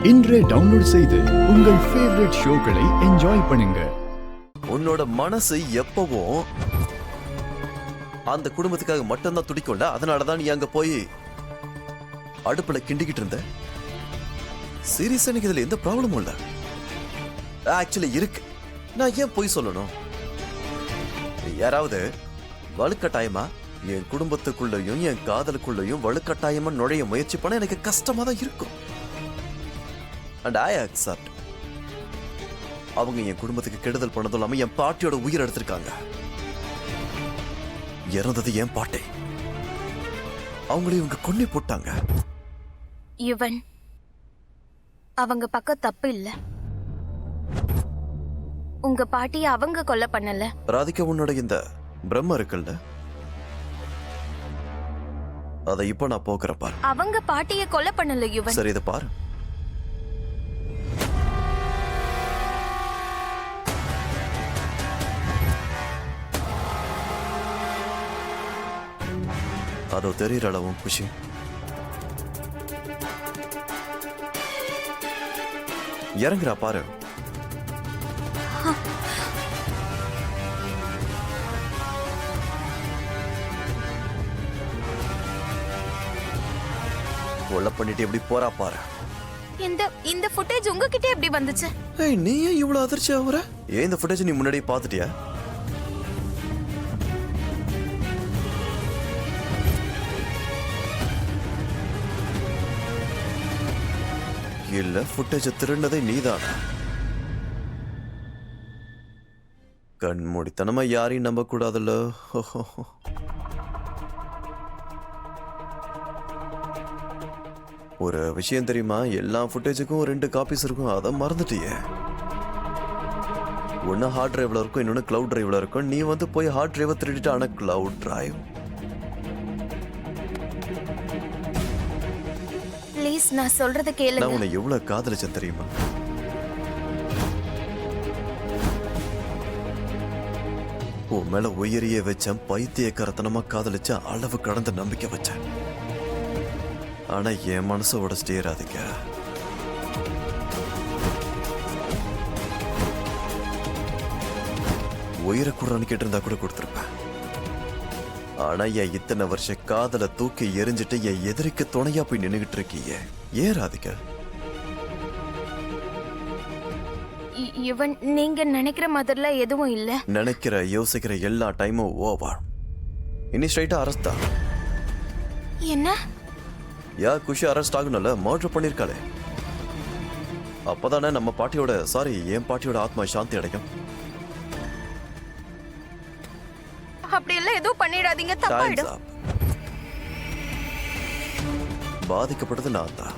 இன்றே டவுன்லோட் செய்து உங்கள் ஃபேவரட் ஷோக்களை என்ஜாய் பண்ணுங்க. உன்னோட மனசு எப்பவும் அந்த குடும்பத்துக்காக மட்டும்தான் துடிக்கும்ல. அதனாலதான் நீ அங்க போய் அடுப்புல கிண்டிக்கிட்டு இருந்த. சீரியஸா எனக்கு இதுல எந்த ப்ராப்ளமும் இல்ல. ஆக்சுவலி இருக்கு. நான் ஏன் போய் சொல்லணும்? யாராவது வலுக்கட்டாயமா என் குடும்பத்துக்குள்ளயும் என் காதலுக்குள்ளயும் வலுக்கட்டாயமா நுழைய முயற்சி பண்ண எனக்கு கஷ்டமா தான் இருக்கும். And I accept. அவங்க என் குடும்பத்துக்கு கெடுதல் பண்ணதும் இல்லாம என் பாட்டியோட உயிர் எடுத்திருக்காங்க. இறந்தது என் பாட்டை. அவங்களே இவங்க கொன்னே போட்டாங்க. இவன் அவங்க பக்கம் தப்பு இல்ல. உங்க பாட்டிய அவங்க கொலை பண்ணல. ராதிகா, உன்னோட இந்த பிரம்ம இருக்குல்ல, அதை இப்ப நான் போக்குற பாரு. அவங்க பாட்டிய கொலை பண்ணல யுவன். சரி, இதை பாரு. அதோ தெரியற அளவும் குஷி. இறங்குறா பாரு. கொலை பண்ணிட்டு எப்படி போறா பாரு. இந்த ஃபுட்டேஜ் உங்ககிட்ட எப்படி வந்துச்சு? நீ ஏன் இவ்வளவு அதிர்ச்சி ஆகுற? ஏன் இந்த ஃபுட்டேஜ் நீ முன்னாடியே பாத்துட்டியா? இல்ல, ஃபுட்டேஜ் திருடினதே நீதானா? கண்மூடித்தனமா யாரையும் நம்ப கூடாதுல்ல. ஒரு விஷயம் தெரியுமா? எல்லா ஃபுட்டேஜுக்கும் 2 காப்பீஸ் இருக்கும். அதை மறந்துட்டியே. ஒன்னு ஹார்ட் டிரைவ்ல இருக்கும், இன்னொன்னு கிளவுட் டிரைவ்ல இருக்கும். நீ வந்து போய் ஹார்ட் டிரைவை திருடிட்டு, ஆனா கிளவுட் டிரைவ். ப்ளீஸ், நான் சொல்றத கேளுங்க. நான் உன்னை எவ்வளவு காதலிச்சேன் தெரியுமா? உன் மேல உயிரியே வச்சேன். பைத்தியக்காரத்தனமா காதலிச்ச, அளவு கடந்த நம்பிக்கை வச்சேன். ஆனா என் மனசை உடச்சிட்டே ராதிக்க. உயிரை கூடான்னு கேட்டிருந்தா கூட கொடுத்துருப்பேன். ஆனா என் இத்தனை வருஷ காதல தூக்கி எரிஞ்சிட்டு என் எதிரிக்கு துணையா போய் நின்னுகிட்டு இருக்கீங்க. ஏன் ராதிகா? இவன் நீங்க நினைக்கிற மாதிரிலாம் எதுவும் இல்ல. நினைக்கிற யோசிக்கிற எல்லா டைமும் ஓவர். இனி ஸ்ட்ரைட்டா அரெஸ்ட் தான். என்ன? குஷி அரெஸ்ட் ஆகணும்ல. மர்டர் பண்ணிருக்காளே. அப்பதானே நம்ம பாட்டியோட, சாரி, என் பாட்டியோட ஆத்மா சாந்தி அடையும். அப்படி எல்லாம் எதுவும் பண்ணிடாதீங்க, தப்பாயிடும். பாதிக்கப்பட்டது நான் தான்.